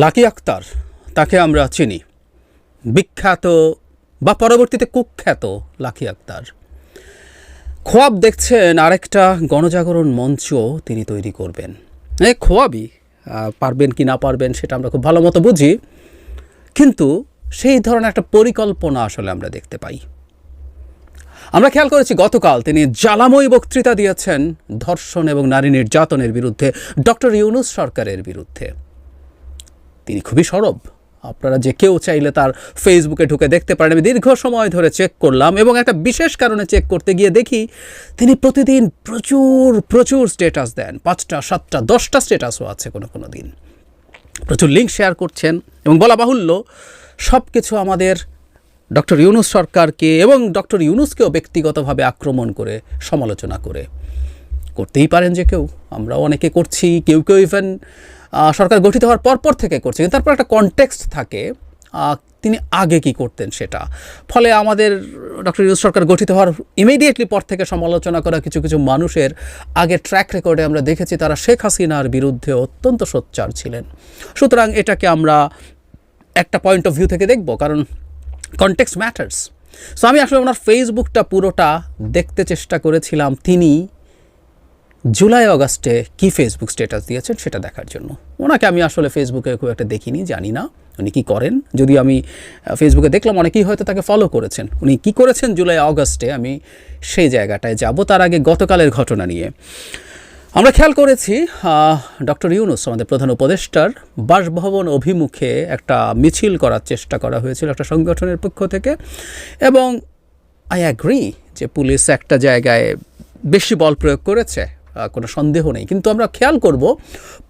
Lucky Akter, তাকে আমরা চিনি, বিখ্যাত বা পরবর্তীতে কুখ্যাত লাকি আক্তার। খোয়াব দেখছেন আরেকটা গণজাগরণ মঞ্চ তিনি তৈরি করবেন। খোয়াবই, পারবেন কি না পারবেন সেটা আমরা খুব ভালো মতো বুঝি, কিন্তু সেই ধরনের একটা পরিকল্পনা আসলে আমরা দেখতে পাই। আমরা খেয়াল করেছি গতকাল তিনি জ্বালাময়ী বক্তৃতা দিয়েছেন ধর্ষণ এবং নারী নির্যাতনের বিরুদ্ধে, ডক্টর ইউনূস সরকারের বিরুদ্ধে। তিনি খুবই সরব, আপনারা যে কেউ চাইলে তার ফেসবুকে ঢুকে দেখতে পারেন। আমি দীর্ঘ সময় ধরে চেক করলাম এবং একটা বিশেষ কারণে চেক করতে গিয়ে দেখি তিনি প্রতিদিন প্রচুর প্রচুর স্ট্যাটাস দেন, 5টা 7টা 10টা স্ট্যাটাসও আছে কোনো দিন। প্রচুর লিঙ্ক শেয়ার করছেন এবং বলা বাহুল্য সব কিছু আমাদের ডক্টর ইউনূস সরকারকে এবং ডক্টর ইউনূসকেও ব্যক্তিগতভাবে আক্রমণ করে সমালোচনা করে। করতেই পারেন যে কেউ, আমরাও অনেকে করছি, কেউ ইভেন সরকার গঠিত হওয়ার পরপর থেকে করছে, কিন্তু তারপর একটা কনটেক্সট থাকে তিনি আগে কি করতেন সেটা। ফলে আমাদের ডক্টর ইউনূস সরকার গঠিত হওয়ার ইমিডিয়েটলি পর থেকে সমালোচনা করা কিছু মানুষের আগের ট্র্যাক রেকর্ডে আমরা দেখেছি তারা শেখ হাসিনার বিরুদ্ধে অত্যন্ত সোচ্চার ছিলেন। সুতরাং এটাকে আমরা একটা পয়েন্ট অফ ভিউ থেকে দেখব, কারণ কনটেক্সট ম্যাটার্স। সো আমি আসলে ওনার ফেসবুকটা পুরোটা দেখতে চেষ্টা করেছিলাম তিনি জুলাই অগাস্টে কি ফেসবুক স্ট্যাটাস দিয়েছেন সেটা দেখার জন্য। ওনাকে আমি আসলে ফেসবুকে খুব একটা দেখিনি, জানি না উনি কী করেন। যদি আমি ফেসবুকে দেখলাম অনেকেই হয়তো তাকে ফলো করেছেন, উনি কী করেছেন জুলাই অগাস্টে আমি সেই জায়গাটায় যাব। তার আগে গতকালের ঘটনা নিয়ে আমরা খেয়াল করেছি ডক্টর ইউনূস আমাদের প্রধান উপদেষ্টার বাসভবন অভিমুখে একটা মিছিল করার চেষ্টা করা হয়েছিল একটা সংগঠনের পক্ষ থেকে, এবং আই অ্যাগ্রি যে পুলিশ একটা জায়গায় বেশি বল প্রয়োগ করেছে, কোনো সন্দেহ নেই। কিন্তু আমরা খেয়াল করব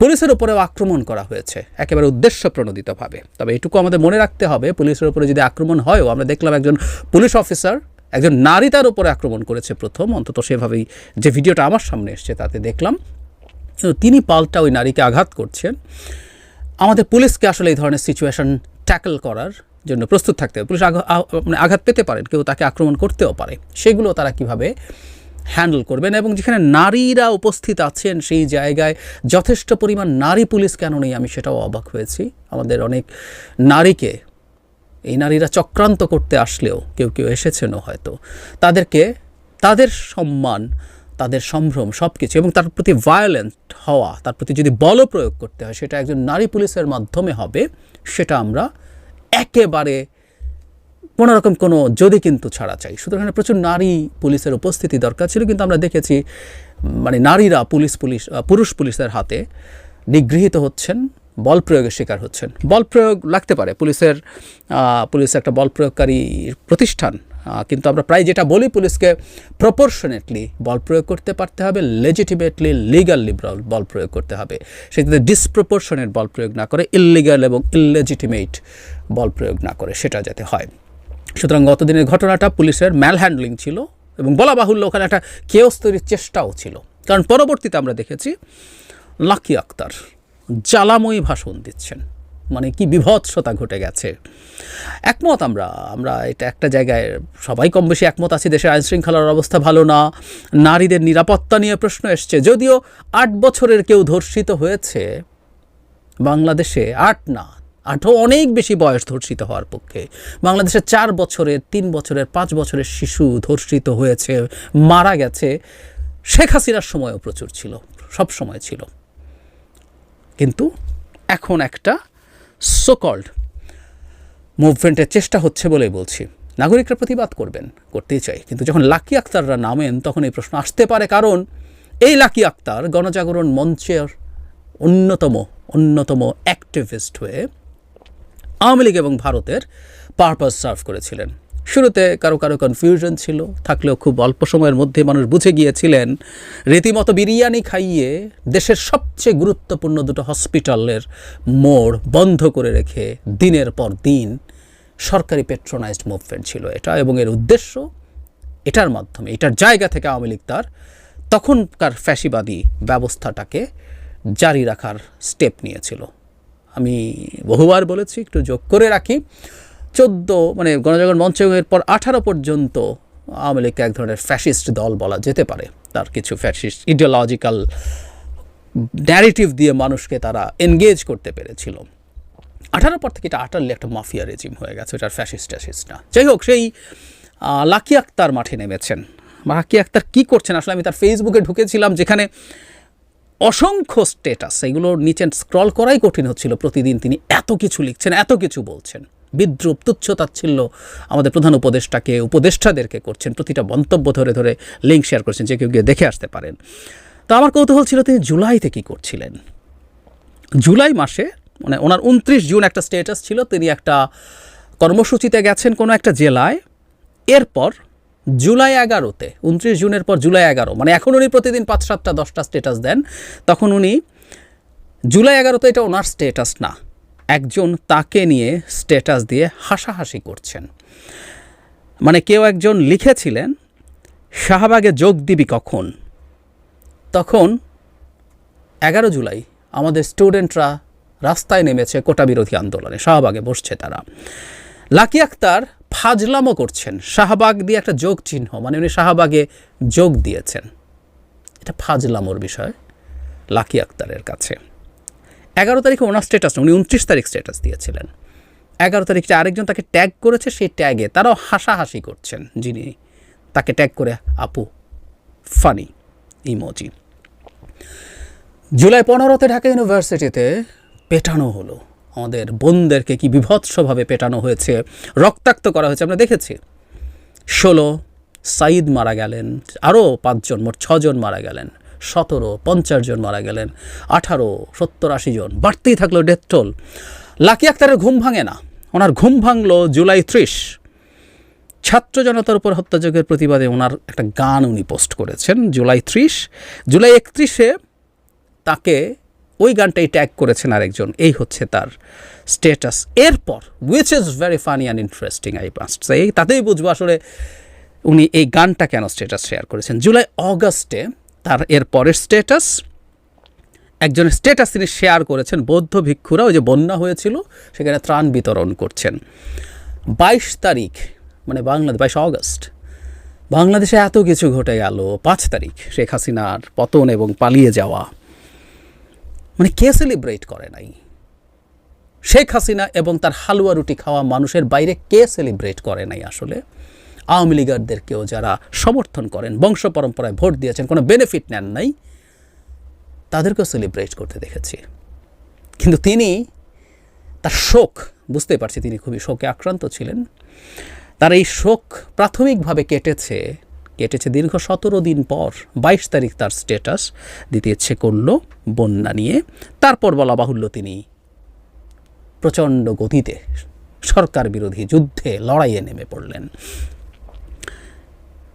পুলিশের উপরেও আক্রমণ করা হয়েছে একেবারে উদ্দেশ্যপ্রণোদিতভাবে। তবে এটুকু আমাদের মনে রাখতে হবে, পুলিশের উপরে যদি আক্রমণ হয়ও, আমরা দেখলাম একজন পুলিশ অফিসার একজন নারী তার উপরে আক্রমণ করেছে প্রথম, অন্তত সেভাবেই যে ভিডিওটা আমার সামনে এসছে তাতে দেখলাম। তিনি পাল্টা ওই নারীকে আঘাত করছেন। আমাদের পুলিশকে আসলে এই ধরনের সিচুয়েশন ট্যাকল করার জন্য প্রস্তুত থাকতে হবে। পুলিশ আঘাত পেতে পারেন, কেউ তাকে আক্রমণ করতেও পারে, সেগুলো তারা কিভাবে হ্যান্ডেল করবেন। এবং যেখানে নারীরা উপস্থিত আছেন সেই জায়গায় যথেষ্ট পরিমাণ নারী পুলিশ কেন নেই আমি সেটাও অবাক হয়েছি। আমাদের অনেক নারীকে এই নারীরা চক্রান্ত করতে আসলেও কেউ এসেছেনও হয়তো, তাদেরকে তাদের সম্মান তাদের সম্ভ্রম সব কিছু এবং তার প্রতি ভায়োলেন্ট হওয়া, তার প্রতি যদি বল প্রয়োগ করতে হয় সেটা একজন নারী পুলিশের মাধ্যমে হবে, সেটা আমরা একেবারে কোনোরকম কোনো যদি কিন্তু ছাড়া চাই। সুতরাং প্রচুর নারী পুলিশের উপস্থিতি দরকার ছিল, কিন্তু আমরা দেখেছি মানে নারীরা পুরুষ পুলিশের হাতে নিগৃহীত হচ্ছেন, বল প্রয়োগের শিকার হচ্ছেন। বল প্রয়োগ লাগতে পারে, পুলিশ একটা বল প্রয়োগকারী প্রতিষ্ঠান, কিন্তু আমরা প্রায় যেটা বলি পুলিশকে প্রপোর্শনেটলি বল প্রয়োগ করতে পারতে হবে, লেজিটিমেটলি লিগাল লিবারাল বল প্রয়োগ করতে হবে, সেটাতে ডিসপ্রপোর্শনেট বল প্রয়োগ না করে ইললিগাল এবং ইললেজিটিমেট বল প্রয়োগ না করে সেটা যাতে হয়। সুতরাং গতদিনের ঘটনাটা পুলিশের ম্যাল হ্যান্ডলিং ছিল এবং বলা বাহুল্য ওখানে একটা কেওস তৈরির চেষ্টাও ছিল, কারণ পরবর্তীতে আমরা দেখেছি লাকি আক্তার জ্বালাময়ী ভাষণ দিচ্ছেন, মানে কি বিভৎসতা ঘটে গেছে। একমত আমরা এটা একটা জায়গায় সবাই কম বেশি একমত আছি, দেশের আইনশৃঙ্খলার অবস্থা ভালো না, নারীদের নিরাপত্তা নিয়ে প্রশ্ন এসছে। যদিও 8 বছরের কেউ ধর্ষিত হয়েছে বাংলাদেশে, 8 না 8ও অনেক বেশি বয়স ধর্ষিত হওয়ার পক্ষে। বাংলাদেশে 4 বছরের 3 বছরের 5 বছরের শিশু ধর্ষিত হয়েছে, মারা গেছে। শেখ হাসিনার সময়ও প্রচুর ছিল, সব সময় ছিল। কিন্তু এখন একটা সোকল্ড মুভমেন্টের চেষ্টা হচ্ছে বলেই বলছি। নাগরিকরা প্রতিবাদ করবেন, করতেই চাই, কিন্তু যখন লাকি আক্তাররা নামেন তখন এই প্রশ্ন আসতে পারে, কারণ এই লাকি আক্তার গণজাগরণ মঞ্চের অন্যতম অ্যাক্টিভিস্ট হয়ে আওয়ামী লীগ এবং ভারতের পারপাস সার্ভ করেছিলেন। শুরুতে কারো কনফিউশন ছিল, থাকলেও খুব অল্প সময়ের মধ্যে মানুষ বুঝে গিয়েছিলেন। রীতিমতো বিরিয়ানি খাইয়ে দেশের সবচেয়ে গুরুত্বপূর্ণ 2টো হসপিটালের মোড় বন্ধ করে রেখে দিনের পর দিন সরকারি পেট্রোনাইজড মুভমেন্ট ছিল এটা, এবং এর উদ্দেশ্য এটার মাধ্যমে এটার জায়গা থেকে আওয়ামী লীগ তার তখনকার ফ্যাসিবাদী ব্যবস্থাটাকে জারি রাখার স্টেপ নিয়েছিল। আমি বহুবার বলেছি, একটু যোগ করে রাখি, 14 মানে গণজাগরণ মঞ্চের পর 18 পর্যন্ত আওয়ামী লীগকে এক ধরনের ফ্যাসিস্ট দল বলা যেতে পারে। তার কিছু ফ্যাসিস্ট ইডিওলজিক্যাল ন্যারেটিভ দিয়ে মানুষকে তারা এনগেজ করতে পেরেছিল। 18 পর থেকে এটা আটারলি একটা মাফিয়া রেজিম হয়ে গেছে, এটার ফ্যাসিস্ট ট্যাসিস্ট না। যাই হোক, সেই লাকি আক্তার মাঠে নেমেছেন। লাকি আক্তার কী করছেন আসলে, আমি তার ফেসবুকে ঢুকেছিলাম, যেখানে অসংখ্য স্ট্যাটাস, এগুলোর নিচে স্ক্রল করাই কঠিন হচ্ছিল। প্রতিদিন তিনি এত কিছু লিখছেন, এত কিছু বলছেন, বিদ্রুপ তুচ্ছতাচ্ছিল্য আমাদের প্রধান উপদেষ্টাকে, উপদেষ্টাদেরকে করছেন, প্রতিটা মন্তব্য ধরে ধরে লিঙ্ক শেয়ার করছেন, যে কেউ গিয়ে দেখে আসতে পারেন। তো আমার কৌতূহল ছিল তিনি জুলাইতে কী করছিলেন। জুলাই মাসে মানে ওনার 29 জুন একটা স্ট্যাটাস ছিল, তিনি একটা কর্মসূচিতে গেছেন কোনো একটা জেলায়। এরপর জুলাই 11-তে, 29 জুনের পর জুলাই 11, মানে এখন উনি প্রতিদিন 5, 7টা 10টা স্ট্যাটাস দেন, তখন উনি জুলাই 11-তে এটা ওনার স্ট্যাটাস না, একজন তাকে নিয়ে স্ট্যাটাস দিয়ে হাসাহাসি করছেন। মানে কেউ একজন লিখেছিলেন, শাহবাগে যোগ দিবি কখন? তখন 11 জুলাই আমাদের স্টুডেন্টরা রাস্তায় নেমেছে কোটা বিরোধী আন্দোলনে, শাহবাগে বসছে তারা। লাকি আক্তার ফাজলামো করছেন, শাহবাগ দিয়ে একটা যোগ চিহ্ন, মানে উনি শাহবাগে যোগ দিয়েছেন। এটা ফাজলামোর বিষয় লাকি আক্তারের কাছে। 11 তারিখে ওনার স্ট্যাটাস না, উনি 29 তারিখ স্ট্যাটাস দিয়েছিলেন। 11 তারিখে আরেকজন তাকে ট্যাগ করেছে, সেই ট্যাগে তারাও হাসাহাসি করছেন, যিনি তাকে ট্যাগ করে আপু ফানি ইমোজি। জুলাই 15-তে ঢাকা ইউনিভার্সিটিতে পেটানো হলো, আমাদের বোনদেরকে কি বিভৎসভাবে পেটানো হয়েছে, রক্তাক্ত করা হয়েছে আমরা দেখেছি। 16 সাইদ মারা গেলেন, আরও 5 জন, মোট 6 জন মারা গেলেন, 17 50 জন মারা গেলেন, 18 70-80 জন, বাড়তেই থাকলো ডেথ টোল। লাকি আক্তারের ঘুম ভাঙে না, ওনার ঘুম ভাঙলো জুলাই 30, ছাত্র জনতার উপর হত্যাযজ্ঞের প্রতিবাদে ওনার একটা গান উনি পোস্ট করেছেন জুলাই 30। জুলাই 31-এ তাকে ওই গানটাই ট্যাগ করেছেন আরেকজন, এই হচ্ছে তার স্ট্যাটাস। এরপর which is very funny and interesting, I must say, তাতেই বুঝবো আসলে উনি এই গানটা কেন স্ট্যাটাস শেয়ার করেছেন। জুলাই অগাস্টে তার এর পরের স্ট্যাটাস, একজনের স্ট্যাটাস তিনি শেয়ার করেছেন, বৌদ্ধ ভিক্ষুরা ওই যে বন্যা হয়েছিল সেখানে ত্রাণ বিতরণ করছেন। 22 তারিখ মানে বাংলাদেশ, 22 অগস্ট বাংলাদেশে এত কিছু ঘটে গেল। 5 তারিখ শেখ হাসিনার পতন এবং পালিয়ে যাওয়া, মানে কে সেলিব্রেট করে নাই? শেখ হাসিনা এবং তার হালুয়া রুটি খাওয়া মানুষের বাইরে কে সেলিব্রেট করে নাই আসলে? আওয়ামী লীগারদেরকেও যারা সমর্থন করেন, বংশ পরম্পরায় ভোট দিয়েছেন, কোনো বেনিফিট নেন নাই, তাদেরকেও সেলিব্রেট করতে দেখেছি। কিন্তু তিনি তার শোক, বুঝতে পারছি তিনি খুবই শোকে আক্রান্ত ছিলেন, তার এই শোক প্রাথমিকভাবে কেটেছে দীর্ঘ 17 দিন পর 22 তারিখ তার স্ট্যাটাস দিতে ইচ্ছে করল বন্যা নিয়ে। তারপর বলা বাহুল্য তিনি প্রচণ্ড গতিতে সরকার বিরোধী যুদ্ধে, লড়াইয়ে নেমে পড়লেন।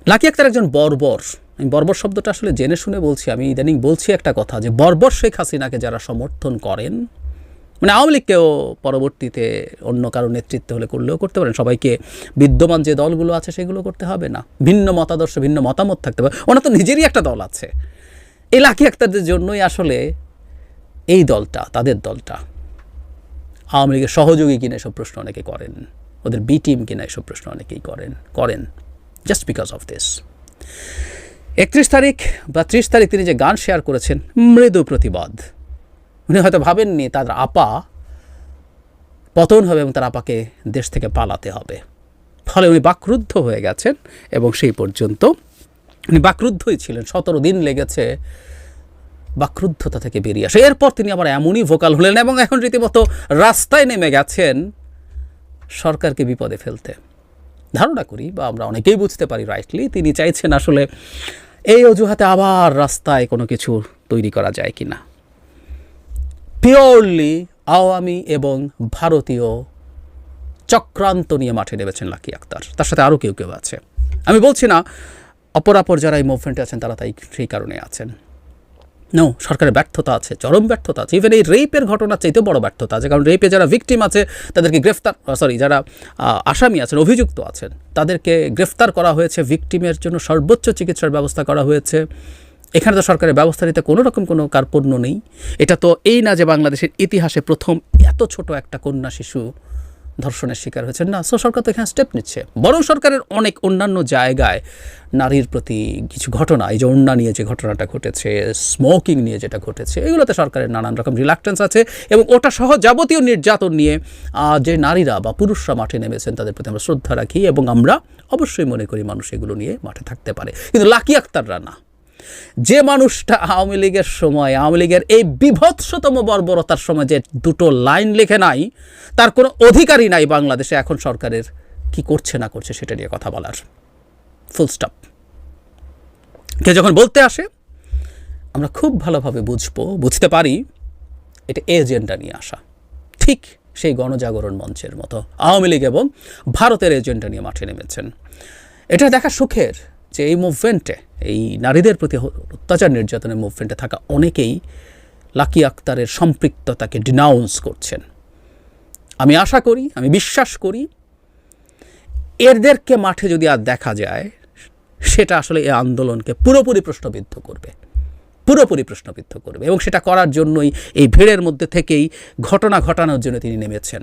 লাকি আক্তার একজন বর্বর, আমি বর্বর শব্দটা আসলে জেনে শুনে বলছি, আমি ইদানিং বলছি একটা কথা, যে বর্বর শেখ হাসিনাকে যারা সমর্থন করেন, মানে আওয়ামী লীগকেও পরবর্তীতে অন্য কারো নেতৃত্ব হলে করলেও করতে পারেন, সবাইকে বিদ্যমান যে দলগুলো আছে সেগুলো করতে হবে না, ভিন্ন মতাদর্শ ভিন্ন মতামত থাকতে পারে, ওনার তো নিজেরই একটা দল আছে। এই লাকি আক্তারদের জন্যই আসলে এই দলটা, তাদের দলটা আওয়ামী লীগের সহযোগী কিনা এসব প্রশ্ন অনেকে করেন, ওদের বি টিম কিনা এসব প্রশ্ন অনেকেই করেন জাস্ট বিকজ অফ দিস। 31 তারিখ বা 30 তারিখ তিনি যে গান শেয়ার করেছেন, মৃদু প্রতিবাদ, উনি হয়তো ভাবেননি তার আপা পতন হবে এবং তার আপাকে দেশ থেকে পালাতে হবে, ফলে উনি বাকরুদ্ধ হয়ে গেছেন এবং সেই পর্যন্ত উনি বাকরুদ্ধই ছিলেন। 17 দিন লেগেছে বাকরুদ্ধতা থেকে বেরিয়ে আসে। এরপর তিনি আবার এমনই ভোকাল হলেন এবং এখন রীতিমতো রাস্তায় নেমে গেছেন সরকারকে বিপদে ফেলতে। ধারণা করি বা আমরা অনেকেই বুঝতে পারি রাইটলি, তিনি চাইছেন আসলে এই অজুহাতে আবার রাস্তায় কোনো কিছু তৈরি করা যায় কি না। পিওরলি আওয়ামী এবং ভারতীয় চক্রান্ত নিয়ে মাঠে নেমেছেন লাকি আক্তার, তার সাথে আরও কেউ কেউ আছে। আমি বলছি না অপরাপর যারা এই মুভমেন্টে আছেন তারা তাই সেই কারণে আছেন, নো, সরকারের ব্যর্থতা আছে, চরম ব্যর্থতা আছে। ইভেন এই রেপের ঘটনার চাইতেও বড় ব্যর্থতা আছে, কারণ রেপে যারা ভিকটিম আছে তাদেরকে যারা আসামি আছেন, অভিযুক্ত আছেন, তাদেরকে গ্রেফতার করা হয়েছে, ভিকটিমের জন্য সর্বোচ্চ চিকিৎসার ব্যবস্থা করা হয়েছে। এখানে তো সরকারের ব্যবস্থা নিতে কোনো রকম কোনো কার্পণ্য নেই। এটা তো এই না যে বাংলাদেশের ইতিহাসে প্রথম এত ছোট একটা কন্যা শিশু ধর্ষণের শিকার হয়েছেন না। সো সরকার তো এখানে স্টেপ নিচ্ছে, বরং সরকারের অনেক অন্যান্য জায়গায় নারীর প্রতি কিছু ঘটনা, এই যে ওড়না নিয়ে যে ঘটনাটা ঘটেছে, স্মোকিং নিয়ে যেটা ঘটেছে, এগুলোতে সরকারের নানান রকম রিলাক্টেন্স আছে। এবং ওটা সহ যাবতীয় নির্যাতন নিয়ে যে নারীরা বা পুরুষরা মাঠে নেমেছেন তাদের প্রতি আমরা শ্রদ্ধা রাখি এবং আমরা অবশ্যই মনে করি মানুষ এগুলো নিয়ে মাঠে থাকতে পারে, কিন্তু লাকি আক্তাররা না। যে মানুষটা আওয়ামী লীগের সময়, আওয়ামী লীগের এই বিভৎসতম বর্বরতার সময় যে দুটো লাইন লেখে নাই, তার কোনো অধিকারই নাই বাংলাদেশে এখন সরকারের কি করছে না করছে সেটা নিয়ে কথা বলার। Full stop. কে যখন বলতে আসে আমরা খুব ভালোভাবে বুঝতে পারি এটা এজেন্ডা নিয়ে আসা, ঠিক সেই গণজাগরণ মঞ্চের মতো আওয়ামী লীগ এবং ভারতের এজেন্ডা নিয়ে মাঠে নেমেছেন। এটা দেখা সুখের যে এই মুভমেন্টে, এই নারীদের প্রতি অত্যাচার নির্যাতনের মুভমেন্টে থাকা অনেকেই লাকি আক্তারের সম্পৃক্ততাকে ডিনাউন্স করছেন। আমি আশা করি, আমি বিশ্বাস করি এদেরকে মাঠে যদি আর দেখা যায় সেটা আসলে এই আন্দোলনকে পুরোপুরি প্রশ্নবিদ্ধ করবে, এবং সেটা করার জন্যই এই ভিড়ের মধ্যে থেকেই ঘটনা ঘটানোর জন্য তিনি নেমেছেন।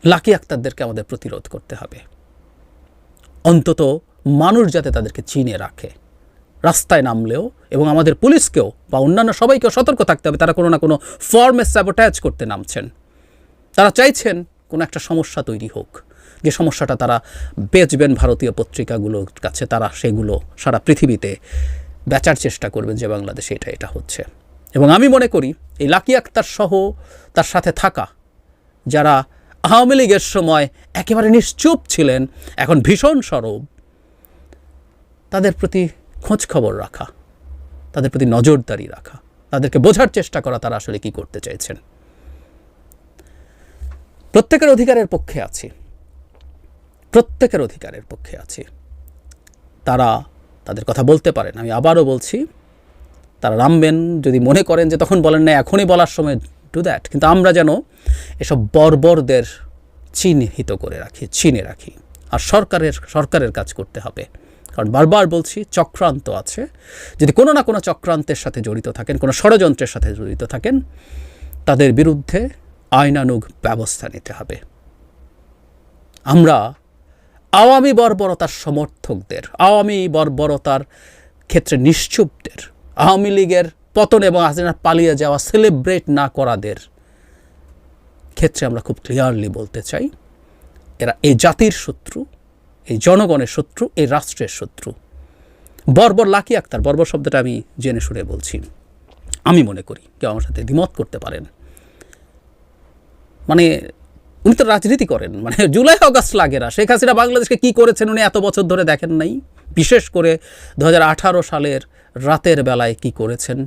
লাকি আক্তারদেরকে আমাদের প্রতিরোধ করতে হবে, অন্তত মানুষ যাতে তাদেরকে চিনে রাখে। রাস্তায় নামলেও এবং আমাদের পুলিশকেও বা অন্যান্য সবাইকেও সতর্ক থাকতে হবে, তারা কোনো না কোনো ফর্মে স্যাবোটাজ করতে নামছেন। তারা চাইছেন কোনো একটা সমস্যা তৈরি হোক, যে সমস্যাটা তারা বেচবেন ভারতীয় পত্রিকাগুলোর কাছে, তারা সেগুলো সারা পৃথিবীতে বেচার চেষ্টা করবেন যে বাংলাদেশে এটা হচ্ছে। এবং আমি মনে করি এই লাকি আক্তার সহ তার সাথে থাকা যারা আওয়ামী লীগের সময় একেবারে নিশ্চুপ ছিলেন, এখন ভীষণ সরব, তাদের প্রতি খোঁজ খবর রাখা, তাদের প্রতি নজরদারি রাখা, তাদেরকে বোঝার চেষ্টা করা তারা আসলে কি করতে চাইছেন। প্রত্যেকের অধিকারের পক্ষে আছি, তারা তাদের কথা বলতে পারেন। আমি আবারও বলছি, তারা নামবেন যদি মনে করেন যে তখন বলেন না এখনই বলার সময়, ডু দ্যাট। কিন্তু আমরা যেন এসব বর্বরদের চিনে রাখি। আর সরকারের কাজ করতে হবে, কারণ বারবার বলছি চক্রান্ত আছে। যদি কোনো না কোনো চক্রান্তের সাথে জড়িত থাকেন, কোনো ষড়যন্ত্রের সাথে জড়িত থাকেন, তাদের বিরুদ্ধে আইনানুগ ব্যবস্থা নিতে হবে। আমরা আওয়ামী বর্বরতার সমর্থকদের, আওয়ামী বর্বরতার ক্ষেত্রে নিশ্চুপদের, আওয়ামী লীগের পতন এবং হাসিনার পালিয়ে যাওয়া সেলিব্রেট না করাদের ক্ষেত্রে আমরা খুব ক্লিয়ারলি বলতে চাই, এরা এই জাতির শত্রু, এই জনগণের শত্রু, এই রাষ্ট্রের শত্রু। বর্বর লাকি আক্তার, বর্বর শব্দটা আমি জেনে শুনে বলছি, আমি মনে করি কেউ আমার সাথে দ্বিমত করতে পারেন। মানে উনি তো রাজনীতি করেন, মানে জুলাই আগস্ট লাগে না। শেখ হাসিনা বাংলাদেশকে কী করেছেন উনি এত বছর ধরে দেখেন নাই? বিশেষ করে 2018 সালের রাতের বেলায় কি করেছেন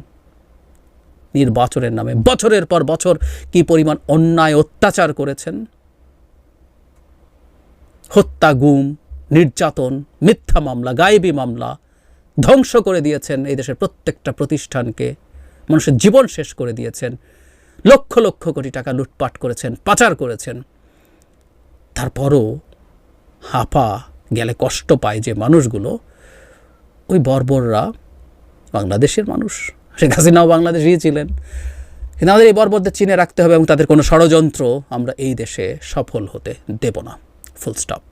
নির্বাচনের নামে, বছরের পর বছর কি পরিমাণ অন্যায় অত্যাচার করেছেন, হত্যা, গুম, নির্যাতন, মিথ্যা মামলা, গায়েবী মামলা, ধ্বংস করে দিয়েছেন এই দেশের প্রত্যেকটা প্রতিষ্ঠানকে, মানুষের জীবন শেষ করে দিয়েছেন, লক্ষ লক্ষ কোটি টাকা লুটপাট করেছেন, পাচার করেছেন। তারপরও হাঁপা গেলে কষ্ট পায় যে মানুষগুলো, ওই বর্বররা বাংলাদেশের মানুষ। শেখ হাসিনাও বাংলাদেশেই ছিলেন। কিন্তু আমাদের এই বর্বরদের চিনে রাখতে হবে এবং তাদের কোনো ষড়যন্ত্র আমরা এই দেশে সফল হতে দেব না। Full stop.